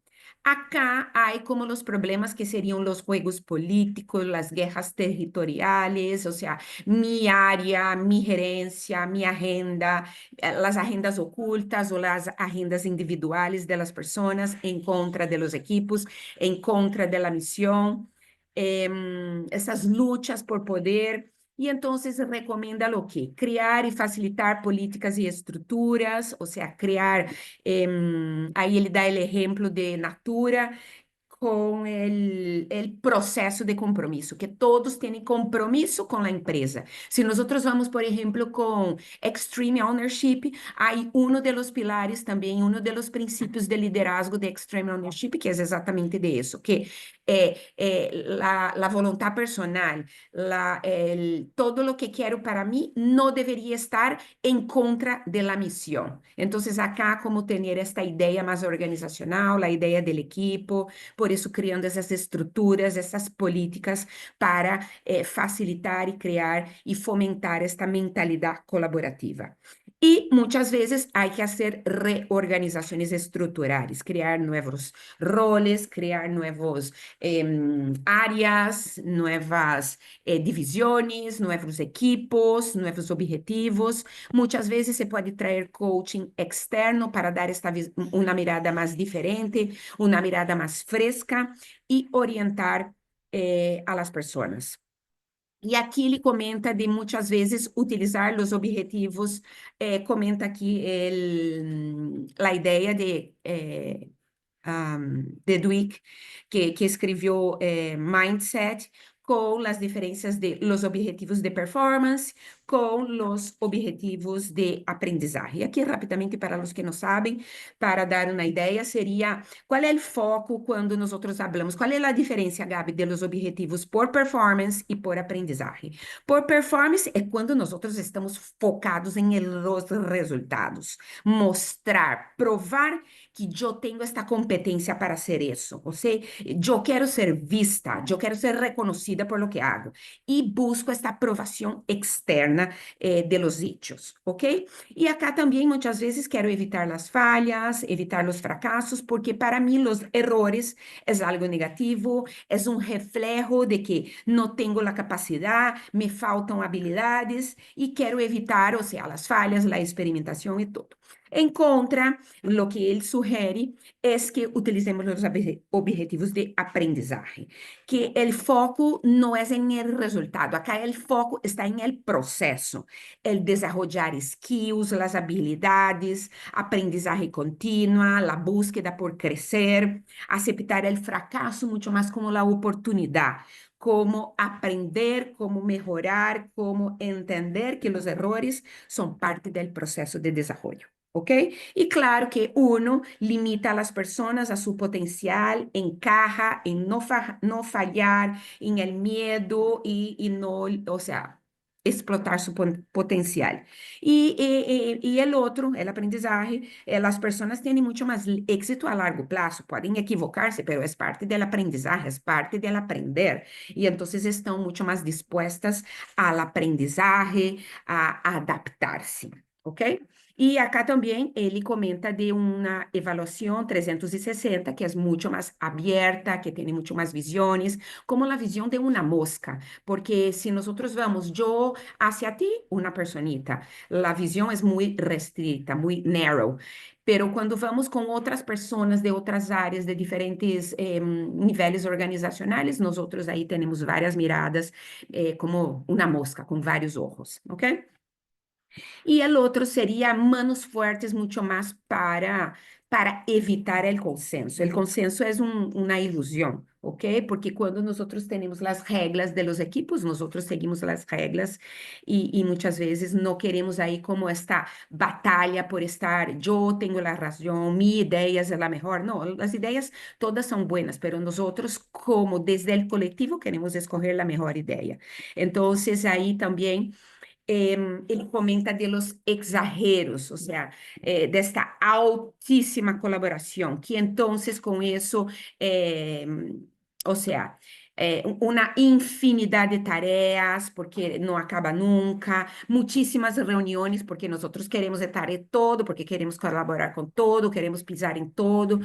Acá hay como los problemas que serían los juegos políticos, las guerras territoriales, o sea, mi área, mi gerencia, mi agenda, las agendas ocultas o las agendas individuales de las personas en contra de los equipos, en contra de la misión, esas luchas por poder. Y entonces recomienda lo que crear y facilitar políticas y estructuras, o sea, crear, ahí ele dá el ejemplo de Natura com el processo de compromisso, que todos têm compromisso com a empresa. Se nós vamos, por exemplo, com Extreme Ownership, aí um dos pilares também, um dos princípios de liderazgo de Extreme Ownership, que é exatamente de isso, que la voluntad personal, todo lo que quiero para mí no debería estar en contra de la misión. Entonces, acá como tener esta idea más organizacional, la idea del equipo, por eso creando esas estructuras, esas políticas para facilitar y crear y fomentar esta mentalidad colaborativa. Y muchas veces hay que hacer reorganizaciones estructurales, crear nuevos roles, crear nuevos áreas, nuevas divisiones, nuevos equipos, nuevos objetivos. Muchas veces se puede traer coaching externo para dar una mirada más diferente, una mirada más fresca y orientar a las personas. E aqui ele comenta de muitas vezes utilizar os objetivos, comenta aqui a ideia de Dweck, que escreveu Mindset, com as diferenças de los objetivos de performance, com os objetivos de aprendizagem. E aqui, rapidamente, para os que não sabem, para dar uma ideia, seria qual é o foco quando nós falamos, qual é a diferença, Gabi, de los objetivos por performance e por aprendizagem. Por performance é quando nós estamos focados em los resultados, mostrar, provar que eu tenho esta competência para ser isso. Ou seja, eu quero ser vista, eu quero ser reconhecida por lo que hago. E busco esta aprovação externa de los hechos, ¿ok? E acá também, muitas vezes, quero evitar as falhas, evitar os fracassos, porque para mim os errores é algo negativo, é um reflejo de que não tenho a capacidade, me faltam habilidades e quero evitar, ou seja, as falhas, a experimentação e tudo. En contra, lo que él sugiere es que utilicemos los objetivos de aprendizaje, que el foco no es en el resultado, acá el foco está en el proceso, el desarrollar skills, las habilidades, aprendizaje continua, la búsqueda por crecer, aceptar el fracaso mucho más como la oportunidad, como aprender, como mejorar, como entender que los errores son parte del proceso de desarrollo. ¿Ok? Y claro que uno limita a las personas a su potencial, encaja en no fallar, en el miedo y no, o sea, explotar su potencial. Y el otro, el aprendizaje, las personas tienen mucho más éxito a largo plazo, pueden equivocarse, pero es parte del aprendizaje, es parte del aprender. Y entonces están mucho más dispuestas al aprendizaje, a adaptarse. ¿Ok? E acá também ele comenta de uma avaliação 360, que é muito mais aberta, que tem muito mais visões, como a visão de uma mosca, porque se nós vamos, eu hacia ti, uma personita, a visão é muito restrita, muito narrow, pero quando vamos com outras pessoas de outras áreas, de diferentes níveis organizacionais, nós aí temos várias miradas, como uma mosca, com vários olhos, ok? Y el otro sería manos fuertes mucho más para evitar el consenso. El consenso es una ilusión, ¿ok? Porque cuando nosotros tenemos las reglas de los equipos, nosotros seguimos las reglas y muchas veces no queremos ahí como esta batalla por estar, yo tengo la razón, mi idea es la mejor. No, las ideas todas son buenas, pero nosotros como desde el colectivo queremos escoger la mejor idea. Entonces ahí también ele comenta de los exageros, o sea, de esta altísima colaboración, que entonces con eso, o sea, una infinidad de tareas, porque no acaba nunca, muchísimas reuniones, porque nosotros queremos estar en todo, porque queremos colaborar con todo, queremos pisar en todo,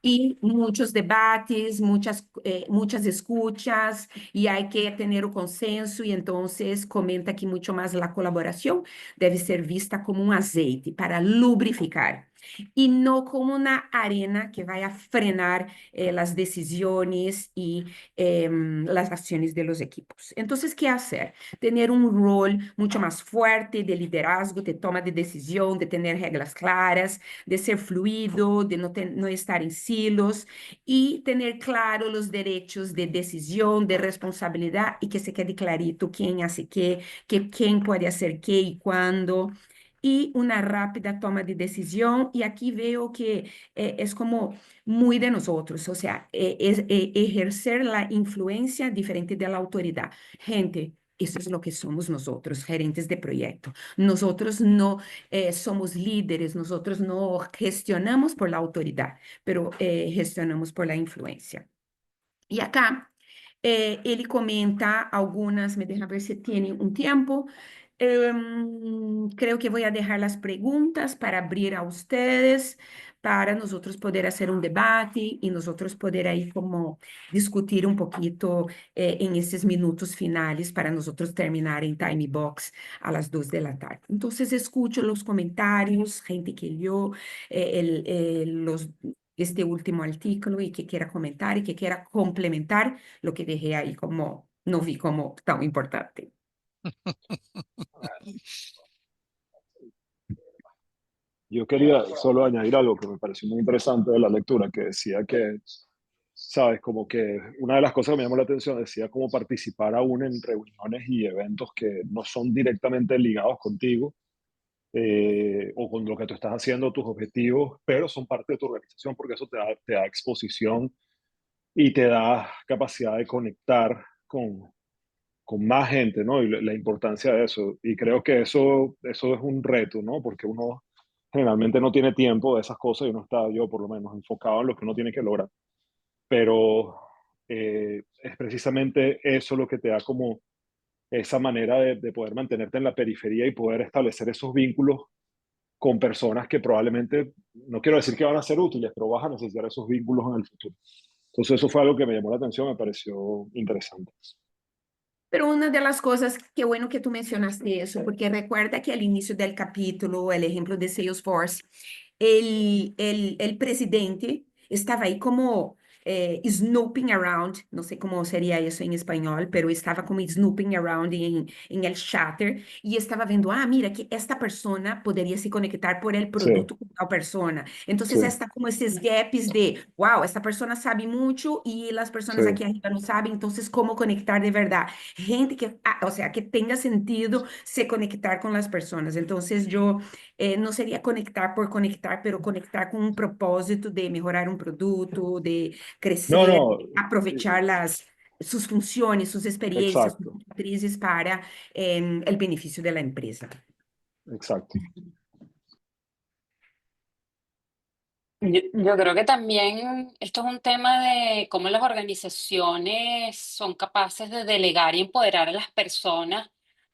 y muchos debates, muchas escuchas, y hay que tener un consenso, y entonces comenta que mucho más la colaboración debe ser vista como un aceite para lubrificar. Y no como una arena que vaya a frenar las decisiones y las acciones de los equipos. Entonces, ¿qué hacer? Tener un rol mucho más fuerte de liderazgo, de toma de decisión, de tener reglas claras, de ser fluido, de no estar en silos y tener claro los derechos de decisión, de responsabilidad y que se quede clarito quién hace qué, quién puede hacer qué y cuándo. Y una rápida toma de decisión. Y aquí veo que es como muy de nosotros, o sea, es ejercer la influencia diferente de la autoridad. Gente, eso es lo que somos nosotros, gerentes de proyecto. Nosotros no somos líderes, nosotros no gestionamos por la autoridad, pero gestionamos por la influencia. Y acá él comenta algunas, me deja ver si tiene un tiempo. Creo que voy a dejar las preguntas para abrir a ustedes, para nosotros poder hacer un debate y nosotros poder ahí como discutir un poquito en estos minutos finales para nosotros terminar en Time Box a las 2 de la tarde. Entonces escucho los comentarios, gente que leyó este último artículo y que quiera comentar y que quiera complementar lo que dejé ahí como, no vi como tan importante. Yo quería solo añadir algo que me pareció muy interesante de la lectura, que decía que, sabes, como que una de las cosas que me llamó la atención decía cómo participar aún en reuniones y eventos que no son directamente ligados contigo o con lo que tú estás haciendo, tus objetivos, pero son parte de tu organización porque eso te da exposición y te da capacidad de conectar con más gente, ¿no? Y la importancia de eso. Y creo que eso es un reto, ¿no? Porque uno generalmente no tiene tiempo de esas cosas y uno está, yo por lo menos, enfocado en lo que uno tiene que lograr. Pero es precisamente eso lo que te da como esa manera de poder mantenerte en la periferia y poder establecer esos vínculos con personas que probablemente, no quiero decir que van a ser útiles, pero vas a necesitar esos vínculos en el futuro. Entonces eso fue algo que me llamó la atención, me pareció interesante. Pero una de las cosas, qué bueno que tú mencionaste eso, porque recuerda que al inicio del capítulo, el ejemplo de Salesforce, el presidente estaba ahí como snooping around, no sé cómo sería eso en español, pero estaba como snooping around en el chatter y estaba viendo, ah, mira, que esta persona podría se conectar por el Sí, producto con tal persona. Entonces sí, está como esses gaps de, wow, esta persona sabe mucho y las sí. personas aquí arriba no saben, entonces, ¿cómo conectar de verdad? Gente que, o sea, que tenga sentido se conectar con las personas. Entonces yo no sería conectar por conectar, pero conectar con un propósito de mejorar un producto, de No, crecer, no, de aprovechar sus funciones, sus experiencias, sus exacto, crisis para el beneficio de la empresa. exacto. Yo creo que también esto es un tema de cómo las organizaciones son capaces de delegar y empoderar a las personas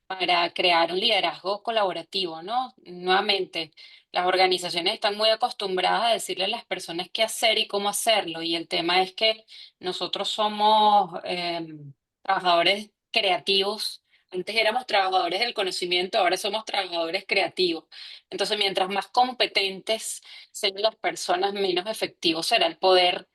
para crear un liderazgo colaborativo, ¿no? Nuevamente, las organizaciones están muy acostumbradas a decirle a las personas qué hacer y cómo hacerlo, y el tema es que nosotros somos trabajadores creativos. Antes éramos trabajadores del conocimiento, ahora somos trabajadores creativos. Entonces, mientras más competentes sean las personas, menos efectivo será el poder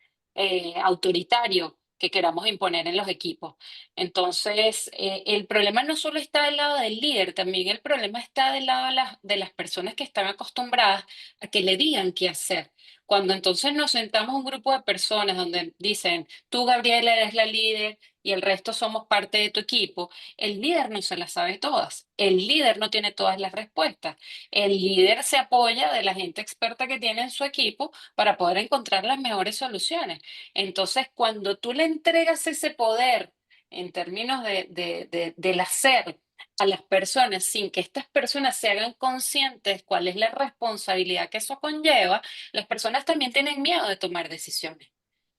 autoritario que queramos imponer en los equipos. Entonces, el problema no solo está del lado del líder, también el problema está del lado de las personas que están acostumbradas a que le digan qué hacer. Cuando entonces nos sentamos un grupo de personas donde dicen, tú, Gabriela, eres la líder y el resto somos parte de tu equipo, el líder no se las sabe todas, el líder no tiene todas las respuestas. El líder se apoya de la gente experta que tiene en su equipo para poder encontrar las mejores soluciones. Entonces, cuando tú le entregas ese poder en términos del hacer a las personas sin que estas personas se hagan conscientes cuál es la responsabilidad que eso conlleva, las personas también tienen miedo de tomar decisiones.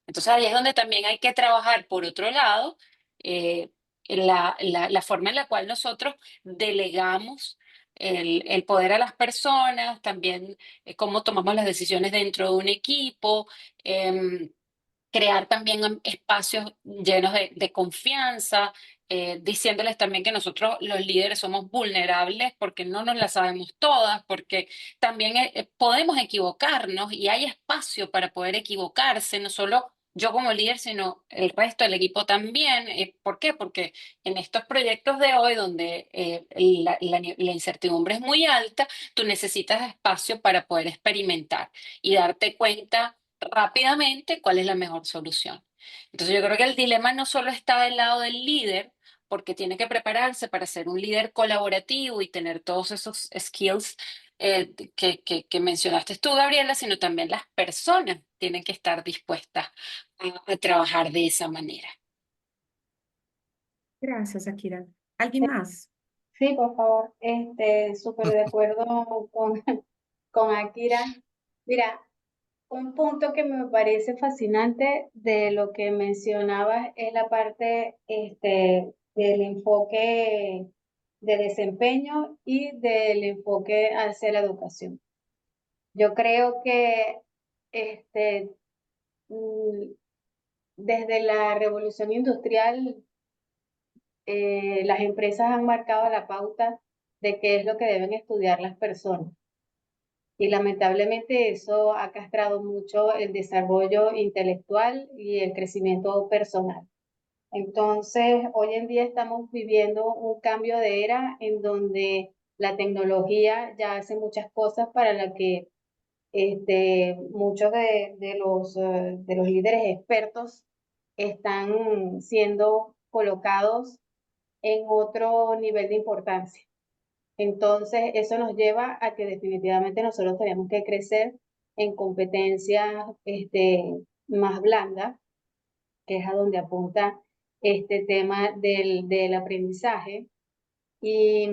Entonces ahí es donde también hay que trabajar, por otro lado, la forma en la cual nosotros delegamos el poder a las personas, también cómo tomamos las decisiones dentro de un equipo, em, crear también espacios llenos de confianza, diciéndoles también que nosotros los líderes somos vulnerables porque no nos las sabemos todas, porque también podemos equivocarnos y hay espacio para poder equivocarse, no solo yo como líder, sino el resto del equipo también. ¿Por qué? Porque en estos proyectos de hoy, donde la incertidumbre es muy alta, tú necesitas espacio para poder experimentar y darte cuenta rápidamente cuál es la mejor solución. Entonces yo creo que el dilema no solo está del lado del líder, porque tiene que prepararse para ser un líder colaborativo y tener todos esos skills que mencionaste tú, Gabriela, sino también las personas tienen que estar dispuestas a trabajar de esa manera. Gracias, Akira. ¿Alguien más? Sí, por favor, súper de acuerdo con Akira. Mira, un punto que me parece fascinante de lo que mencionabas es la parte del enfoque de desempeño y del enfoque hacia la educación. Yo creo que este, mm, desde la revolución industrial, las empresas han marcado la pauta de qué es lo que deben estudiar las personas. Y lamentablemente eso ha castrado mucho el desarrollo intelectual y el crecimiento personal. Entonces, hoy en día estamos viviendo un cambio de era en donde la tecnología ya hace muchas cosas para las que muchos de los líderes expertos están siendo colocados en otro nivel de importancia. Entonces, eso nos lleva a que definitivamente nosotros tenemos que crecer en competencias más blandas, que es a donde apunta este tema del aprendizaje. Y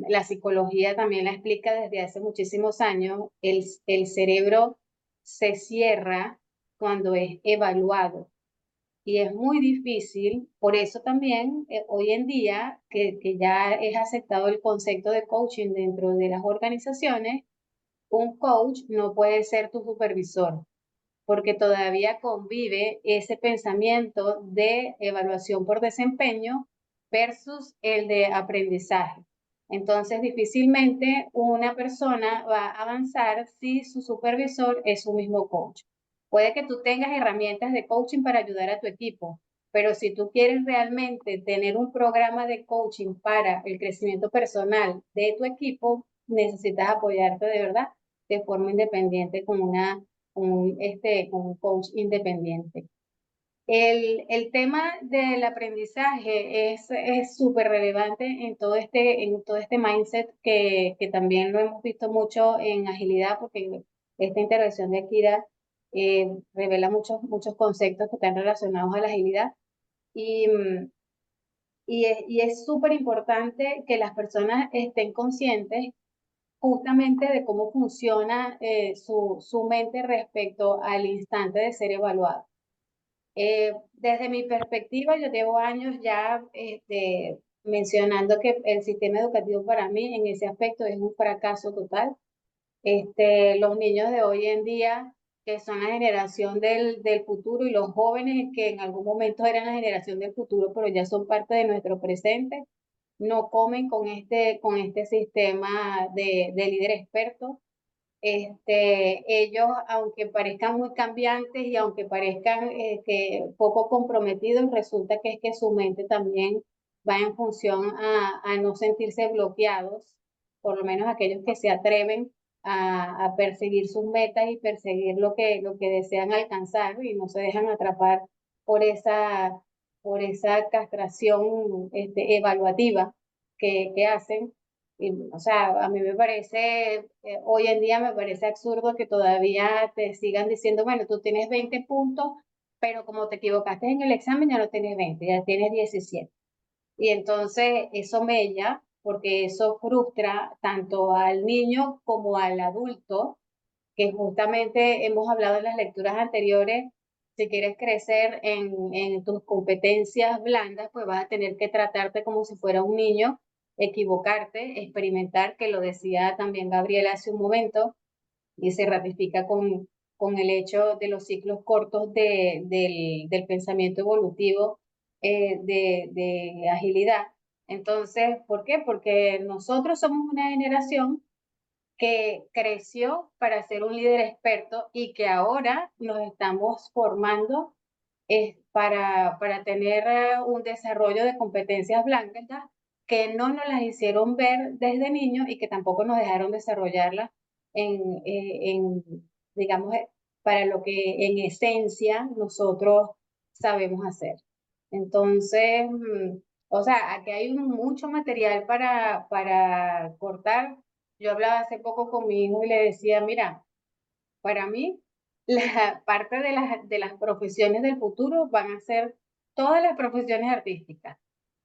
la psicología también la explica desde hace muchísimos años. El cerebro se cierra cuando es evaluado y es muy difícil, por eso también hoy en día que ya es aceptado el concepto de coaching dentro de las organizaciones, un coach no puede ser tu supervisor, porque todavía convive ese pensamiento de evaluación por desempeño versus el de aprendizaje. Entonces, difícilmente una persona va a avanzar si su supervisor es su mismo coach. Puede que tú tengas herramientas de coaching para ayudar a tu equipo, pero si tú quieres realmente tener un programa de coaching para el crecimiento personal de tu equipo, necesitas apoyarte de verdad de forma independiente con un coach independiente. El tema del aprendizaje es súper relevante en todo este mindset que también lo hemos visto mucho en agilidad, porque esta intervención de Akira revela muchos conceptos que están relacionados a la agilidad. Y, y es súper importante que las personas estén conscientes justamente de cómo funciona su mente respecto al instante de ser evaluado. Desde mi perspectiva, yo llevo años ya mencionando que el sistema educativo para mí en ese aspecto es un fracaso total. Los niños de hoy en día, que son la generación del futuro, y los jóvenes que en algún momento eran la generación del futuro, pero ya son parte de nuestro presente, no comen con este sistema de líder experto. Ellos, aunque parezcan muy cambiantes y aunque parezcan que poco comprometidos, resulta que es que su mente también va en función a no sentirse bloqueados, por lo menos aquellos que se atreven a perseguir sus metas y perseguir lo que desean alcanzar y no se dejan atrapar por esa castración evaluativa que hacen. O sea, a mí me parece, hoy en día me parece absurdo que todavía te sigan diciendo, bueno, tú tienes 20 puntos, pero como te equivocaste en el examen ya no tienes 20, ya tienes 17. Y entonces eso mella, porque eso frustra tanto al niño como al adulto, que justamente hemos hablado en las lecturas anteriores Si quieres crecer en tus competencias blandas, pues vas a tener que tratarte como si fuera un niño, equivocarte, experimentar, que lo decía también Gabriela hace un momento, y se ratifica con el hecho de los ciclos cortos del pensamiento evolutivo de agilidad. Entonces, ¿por qué? Porque nosotros somos una generación que creció para ser un líder experto y que ahora nos estamos formando para tener un desarrollo de competencias blancas, ¿ya? Que no nos las hicieron ver desde niños y que tampoco nos dejaron desarrollarlas en digamos, para lo que en esencia nosotros sabemos hacer. Entonces, o sea, aquí hay mucho material para cortar. Yo hablaba hace poco con mi hijo y le decía, mira, para mí, la parte de las profesiones del futuro van a ser todas las profesiones artísticas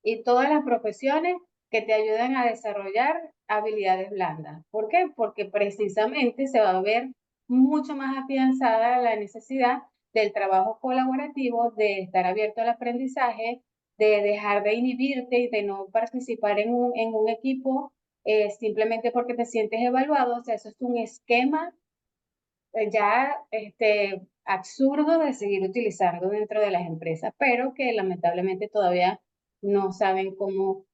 y todas las profesiones que te ayudan a desarrollar habilidades blandas. ¿Por qué? Porque precisamente se va a ver mucho más afianzada la necesidad del trabajo colaborativo, de estar abierto al aprendizaje, de dejar de inhibirte y de no participar en un equipo simplemente porque te sientes evaluado. O sea, eso es un esquema ya absurdo de seguir utilizando dentro de las empresas, pero que lamentablemente todavía no saben cómo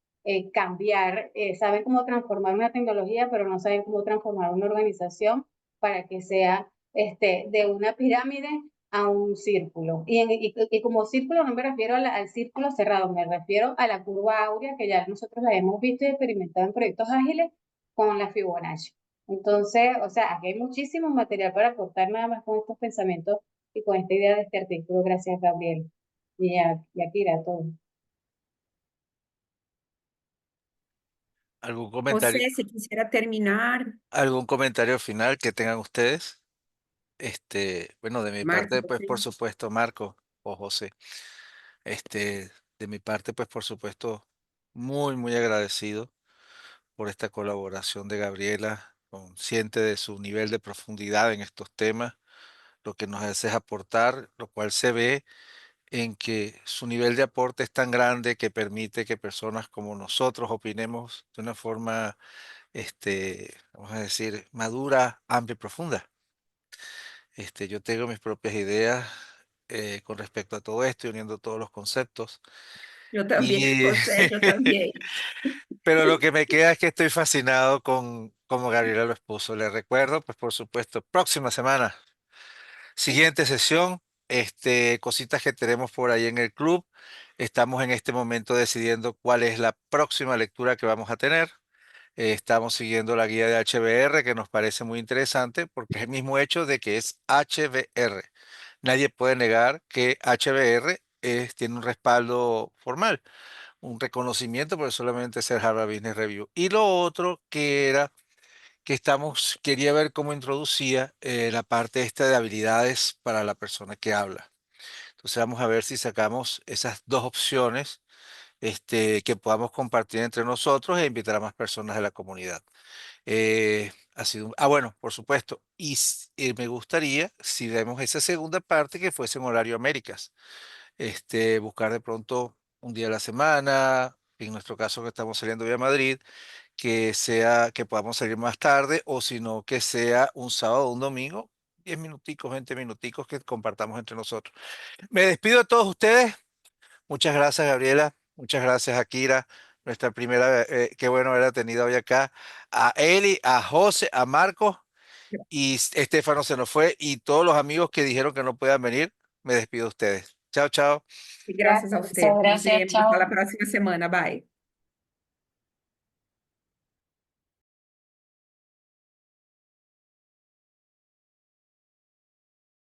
cambiar, saben cómo transformar una tecnología, pero no saben cómo transformar una organización para que sea de una pirámide a un círculo. Y como círculo no me refiero al círculo cerrado, me refiero a la curva áurea que ya nosotros la hemos visto y experimentado en proyectos ágiles con la Fibonacci. Entonces, o sea, aquí hay muchísimo material para cortar nada más con estos pensamientos y con esta idea de este artículo. Gracias, Gabriel. Y a Kira, todo. ¿Algún José, si quisiera terminar, algún comentario final que tengan ustedes? Bueno, de mi parte, Marco, pues por sí. supuesto, Marco o José, de mi parte, pues por supuesto, muy, muy agradecido por esta colaboración de Gabriela, consciente de su nivel de profundidad en estos temas, lo que nos hace es aportar, lo cual se ve en que su nivel de aporte es tan grande que permite que personas como nosotros opinemos de una forma, vamos a decir, madura, amplia y profunda. Yo tengo mis propias ideas con respecto a todo esto y uniendo todos los conceptos. Yo también, Y, José, yo también. pero lo que me queda es que estoy fascinado con cómo Gabriela lo expuso. Le recuerdo, pues por supuesto, próxima semana, siguiente sesión, cositas que tenemos por ahí en el club. Estamos en este momento decidiendo cuál es la próxima lectura que vamos a tener. Estamos siguiendo la guía de HBR que nos parece muy interesante porque es el mismo hecho de que es HBR. Nadie puede negar que HBR tiene un respaldo formal, un reconocimiento por solamente ser Harvard Business Review. Y lo otro que era que quería ver cómo introducía la parte esta de habilidades para la persona que habla. Entonces vamos a ver si sacamos esas dos opciones que podamos compartir entre nosotros e invitar a más personas de la comunidad. Bueno, por supuesto. Y me gustaría, si vemos esa segunda parte, que fuese en horario Américas. Buscar de pronto un día a la semana, en nuestro caso que estamos saliendo vía Madrid, que podamos salir más tarde, o si no, que sea un sábado o un domingo, 10 minuticos, 20 minuticos que compartamos entre nosotros. Me despido de todos ustedes. Muchas gracias, Gabriela. Muchas gracias, Akira. Nuestra primera, qué bueno haberla tenido hoy acá. A Eli, a José, a Marcos y Estefano se nos fue. Y todos los amigos que dijeron que no puedan venir, me despido de ustedes. Chao, chao. Y gracias a Gracias. usted. Muchas Nos gracias, vemos. Hasta chao. la próxima semana. Bye.